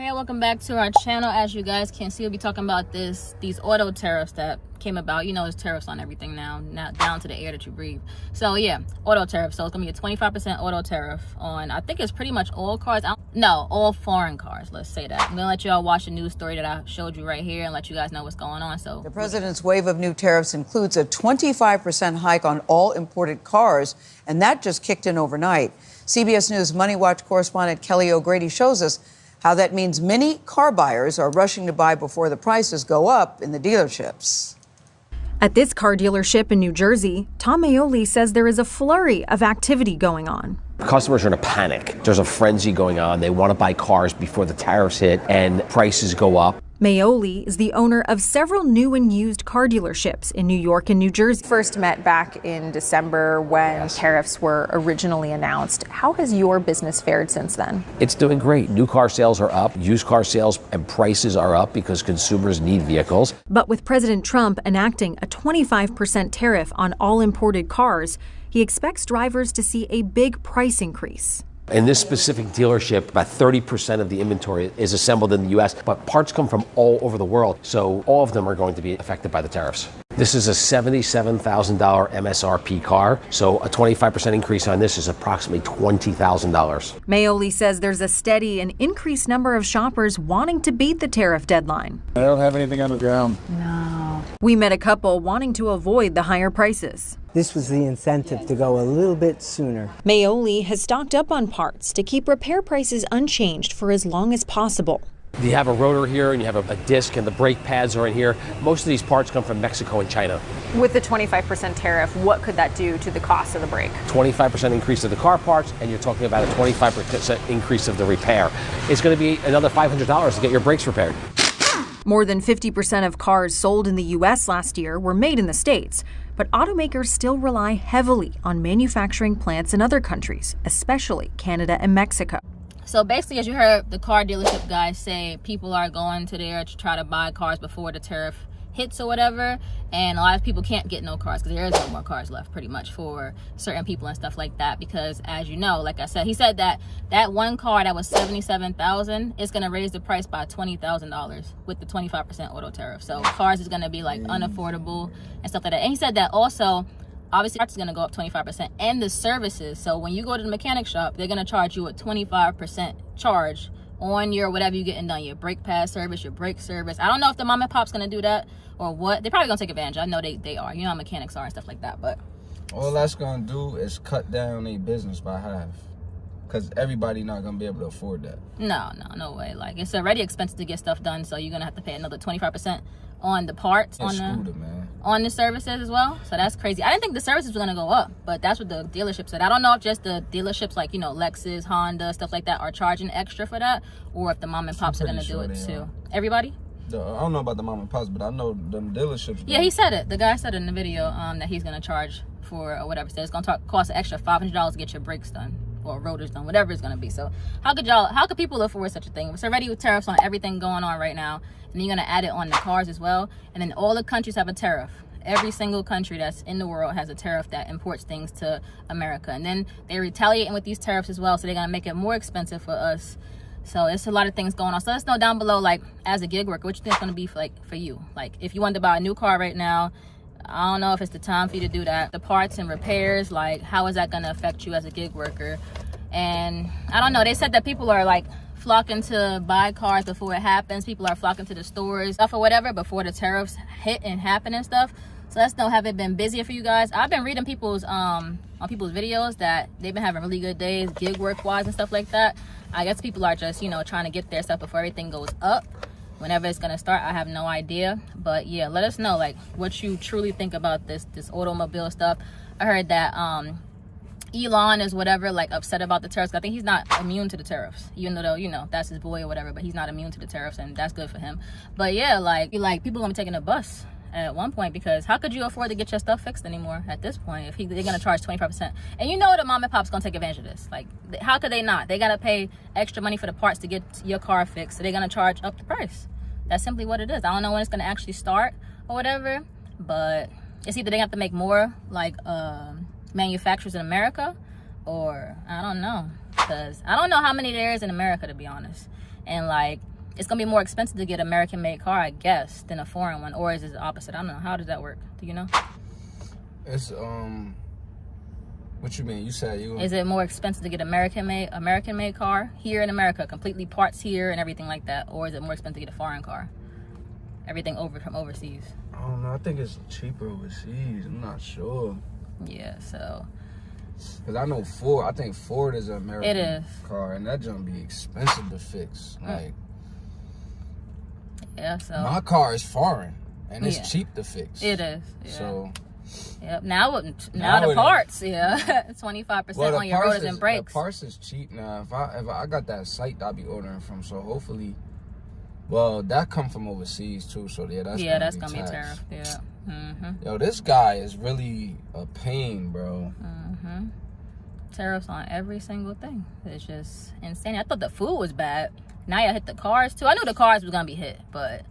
Yeah, welcome back to our channel. As you guys can see, we'll be talking about these auto tariffs that came about. You know, there's tariffs on everything now down to the air that you breathe. So yeah, auto tariff. So it's gonna be a 25% auto tariff on, I think it's pretty much all cars. No, all foreign cars, let's say that. I'm gonna let y'all watch the news story that I showed you right here and let you guys know what's going on. So the president's wave of new tariffs includes a 25% hike on all imported cars, and that just kicked in overnight. CBS News Money Watch correspondent Kelly O'Grady shows us how that means many car buyers are rushing to buy before the prices go up in the dealerships. At this car dealership in New Jersey, Tom Aioli says there is a flurry of activity going on. Customers are in a panic. There's a frenzy going on. They want to buy cars before the tariffs hit and prices go up. Aioli is the owner of several new and used car dealerships in New York and New Jersey. First met back in December when tariffs were originally announced. How has your business fared since then? It's doing great. New car sales are up. Used car sales and prices are up because consumers need vehicles. But with President Trump enacting a 25% tariff on all imported cars, he expects drivers to see a big price increase. In this specific dealership, about 30% of the inventory is assembled in the U.S., but parts come from all over the world, so all of them are going to be affected by the tariffs. This is a $77,000 MSRP car, so a 25% increase on this is approximately $20,000. Aioli says there's a steady and increased number of shoppers wanting to beat the tariff deadline. I don't have anything on the ground. No. We met a couple wanting to avoid the higher prices. This was the incentive to go a little bit sooner. Aioli has stocked up on parts to keep repair prices unchanged for as long as possible. You have a rotor here and you have a disc and the brake pads are in here. Most of these parts come from Mexico and China. With the 25% tariff, what could that do to the cost of the brake? 25% increase of the car parts, and you're talking about a 25% increase of the repair. It's going to be another $500 to get your brakes repaired. More than 50% of cars sold in the U.S. last year were made in the States, but automakers still rely heavily on manufacturing plants in other countries, especially Canada and Mexico. So basically, as you heard the car dealership guys say, people are going to there to try to buy cars before the tariff hits or whatever, and a lot of people can't get no cars because there is no more cars left pretty much for certain people and stuff like that, because as you know, like I said, he said that one car that was $77,000 is going to raise the price by $20,000 with the 25% auto tariff. So cars is going to be like unaffordable and stuff like that. And he said that also obviously parts is going to go up 25%, and the services. So when you go to the mechanic shop, they're going to charge you a 25% charge on your whatever you're getting done, your brake pad service, your brake service. I don't know if the mom and pop's going to do that or what. They're probably going to take advantage. I know they are. You know how mechanics are and stuff like that. But all that's going to do is cut down their business by half, because everybody not going to be able to afford that. No way. Like, it's already expensive to get stuff done, so you're going to have to pay another 25% on the parts, on the services as well. So that's crazy. I didn't think the services were going to go up, but that's what the dealership said. I don't know if just the dealerships like, you know, Lexus, Honda, stuff like that are charging extra for that, or if the mom and pops are going to do it too. Everybody? I don't know about the mom and pops, but I know them dealerships. Yeah, he said it. The guy said it in the video that he's going to charge for or whatever. So it's going to cost an extra $500 to get your brakes done or rotors done, whatever it's going to be. So how could people afford such a thing? It's already with tariffs on everything going on right now, and then you're going to add it on the cars as well. And then all the countries have a tariff. Every single country that's in the world has a tariff that imports things to America, and then they're retaliating with these tariffs as well, so they're going to make it more expensive for us. So it's a lot of things going on. So let us know down below, like, as a gig worker, what you think it's going to be for you. Like, if you wanted to buy a new car right now, I don't know if it's the time for you to do that. The parts and repairs, like, how is that going to affect you as a gig worker? And I don't know, they said that people are like flocking to buy cars before it happens. People are flocking to the stores, stuff or whatever, before the tariffs hit and happen and stuff. So let's know, have it been busier for you guys? I've been reading people's on people's videos that they've been having really good days, gig work wise and stuff like that. I guess people are just, you know, trying to get their stuff before everything goes up. Whenever it's gonna start, I have no idea. But yeah, let us know like what you truly think about this automobile stuff. I heard that Elon is whatever, like, upset about the tariffs. I think he's not immune to the tariffs, even though, you know, that's his boy or whatever, but he's not immune to the tariffs, and that's good for him. But yeah, like people gonna be taking a bus at one point, because how could you afford to get your stuff fixed anymore at this point if they're gonna charge 25%? And you know the mom and pop's gonna take advantage of this. Like, how could they not? They gotta pay extra money for the parts to get your car fixed, so they're gonna charge up the price. That's simply what it is. I don't know when it's gonna actually start or whatever, but it's either they have to make more like manufacturers in America, or I don't know, because I don't know how many there is in America, to be honest. And like, it's gonna be more expensive to get an American-made car, I guess, than a foreign one, or is it the opposite? I don't know. How does that work? Do you know? It's what you mean? You said you. Is it more expensive to get American-made car here in America, completely parts here and everything like that, or is it more expensive to get a foreign car, everything from overseas? I don't know. I think it's cheaper overseas. I'm not sure. Yeah, so. Cause I know Ford. I think Ford is an American It is. car, and that junk be expensive to fix. Like, yeah, so my car is foreign, and it's Yeah. cheap to fix. it is. Yeah. So. Yep. Now it the is. parts, yeah, 25% Well, on your rotors and brakes. The parts is cheap now. If I got that site that I be ordering from, so hopefully, well, that come from overseas too. So yeah, that's gonna be taxed. tariff. Yeah. Yo, this guy is really a pain, bro. Tariffs on every single thing. It's just insane. I thought the food was bad. Now y'all hit the cars too. I knew the cars was gonna be hit, but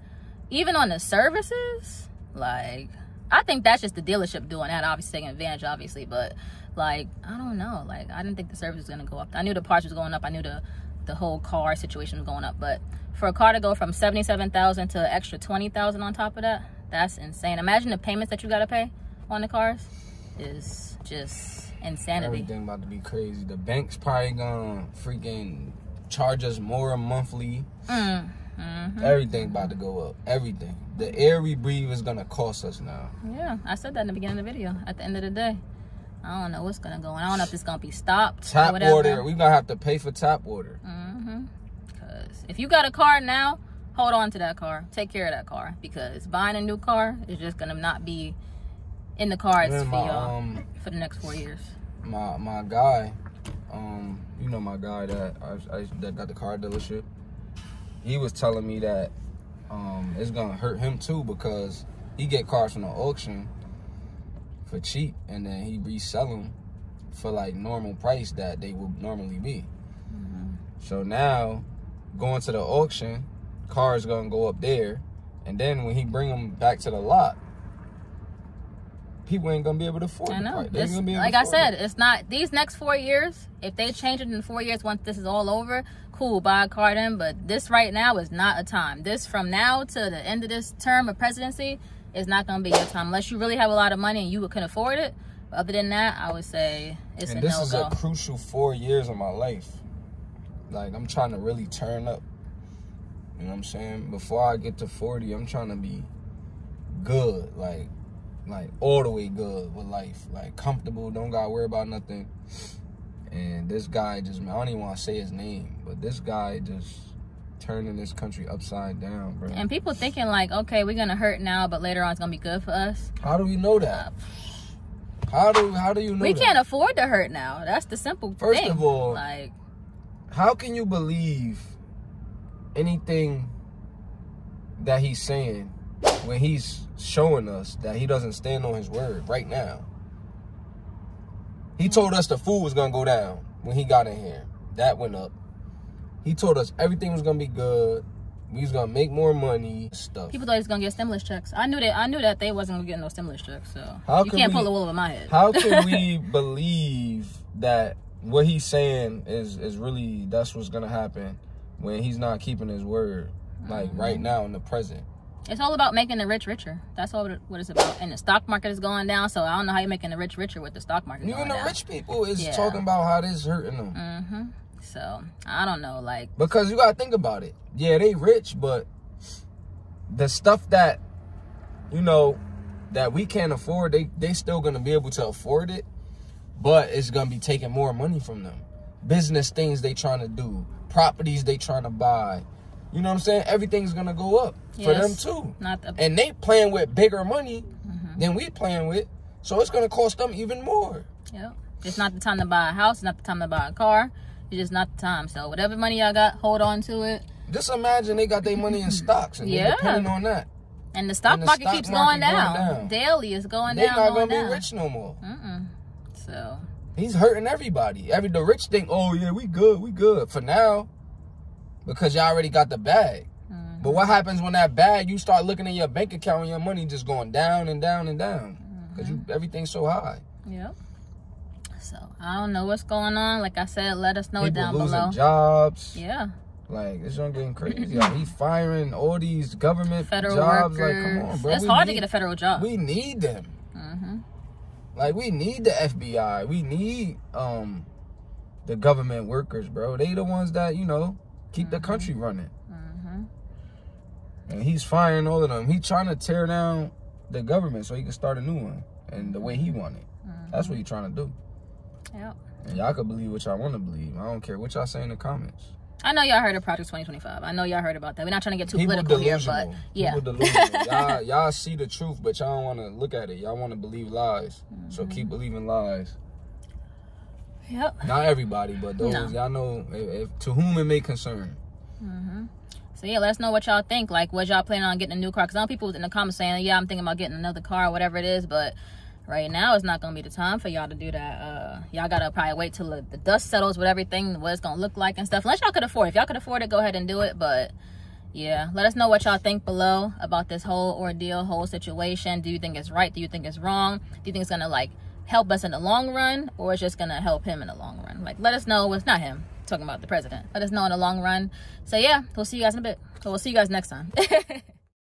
even on the services, like, I think that's just the dealership doing that, obviously taking advantage, obviously, but like, I don't know. Like, I didn't think the service was gonna go up. I knew the parts was going up. I knew the whole car situation was going up, but for a car to go from $77,000 to an extra $20,000 on top of that, that's insane. Imagine the payments that you gotta pay on the cars is just insanity. Everything about to be crazy. The bank's probably gonna freaking charge us more monthly. Everything about to go up. Everything. The air we breathe is gonna cost us now. Yeah, I said that in the beginning of the video. At the end of the day, I don't know what's gonna go on. I don't know if it's gonna be stopped. Tap or whatever. water. We gonna have to pay for tap water. Because if you got a car now, hold on to that car. Take care of that car, because buying a new car is just gonna not be in the cards for y'all for the next 4 years. My guy, you know my guy that that got the car dealership. He was telling me that it's gonna hurt him too, because he get cars from the auction for cheap, and then he resell them for like normal price that they would normally be. So now, going to the auction, cars gonna go up there, and then when he bring them back to the lot, people ain't gonna be able to afford I know. the price. Like I said, it's not these next 4 years. If they change it in 4 years, once this is all over, cool, buy a car then. But this right now is not a time. This from now to the end of this term of presidency is not gonna be your time, unless you really have a lot of money and you can afford it. But other than that, I would say it's a no-go. This is a crucial 4 years of my life. Like, I'm trying to really turn up. You know what I'm saying? Before I get to 40, I'm trying to be good, like all the way good with life, like comfortable, don't gotta worry about nothing. And this guy just, I don't even want to say his name, but this guy just turning this country upside down, bro. And people thinking like, okay, we're gonna hurt now, but later on it's gonna be good for us. How do we know that? How do you know we that? can't afford to hurt now. That's the simple thing. First of all, like, how can you believe anything that he's saying when he's showing us that he doesn't stand on his word right now? He told us the food was going to go down when he got in here. That went up. He told us everything was going to be good. We was going to make more money. Stuff. People thought he was going to get stimulus checks. I knew that they wasn't going to get no stimulus checks. So you can't pull the wool over my head. How can we believe that what he's saying is really, that's what's going to happen when he's not keeping his word, like right now in the present? It's all about making the rich richer. That's all what it's about. And the stock market is going down, so I don't know how you're making the rich richer with the stock market going down. Even the rich people is talking about how this hurting them. So, I don't know, like... Because you got to think about it. Yeah, they rich, but the stuff that, you know, that we can't afford, they still going to be able to afford it, but it's going to be taking more money from them. Business things they trying to do, properties they trying to buy. You know what I'm saying? Everything's going to go up for them too. And they playing with bigger money than we playing with, so it's going to cost them even more. Yep. It's not the time to buy a house. It's not the time to buy a car. It's just not the time. So whatever money y'all got, hold on to it. Just imagine they got their money in stocks and they're depending on that. And the stock market keeps going down. Daily it's going down. They're not going to be rich no more. So he's hurting everybody. The rich think, oh yeah, we good for now, because y'all already got the bag. But what happens when that bag, you start looking at your bank account and your money just going down and down and down because everything's so high. Yep. So I don't know what's going on. Like I said, let us know People down losing below. Jobs. Yeah. Like, this young getting crazy. Like, he firing all these government federal jobs. workers. Like, come on, bro. It's hard to get a federal job. We need them. Like, we need the FBI. We need the government workers, bro. They the ones that, you know, keep the country running. And he's firing all of them. He's trying to tear down the government so he can start a new one. And the way he want it. That's what he's trying to do. Yep. And y'all can believe what y'all want to believe. I don't care what y'all say in the comments. I know y'all heard of Project 2025. I know y'all heard about that. We're not trying to get too People political here, delusional. but yeah. People delusional. Y'all see the truth, but y'all don't want to look at it. Y'all want to believe lies. So keep believing lies. Yep. Not everybody, but those y'all know if to whom it may concern. So yeah, let us know what y'all think. Like, was y'all planning on getting a new car? Because I know people in the comments saying, yeah, I'm thinking about getting another car or whatever it is, but right now it's not gonna be the time for y'all to do that. Y'all gotta probably wait till the dust settles with everything, what it's gonna look like and stuff, unless y'all could afford it. If y'all could afford it, go ahead and do it. But yeah, let us know what y'all think below about this whole ordeal, whole situation. Do you think it's right? Do you think it's wrong? Do you think it's gonna like help us in the long run, or it's just gonna help him in the long run? Like, let us know. It's not him, talking about the president. Let us know in the long run. So yeah, we'll see you guys in a bit. So we'll see you guys next time.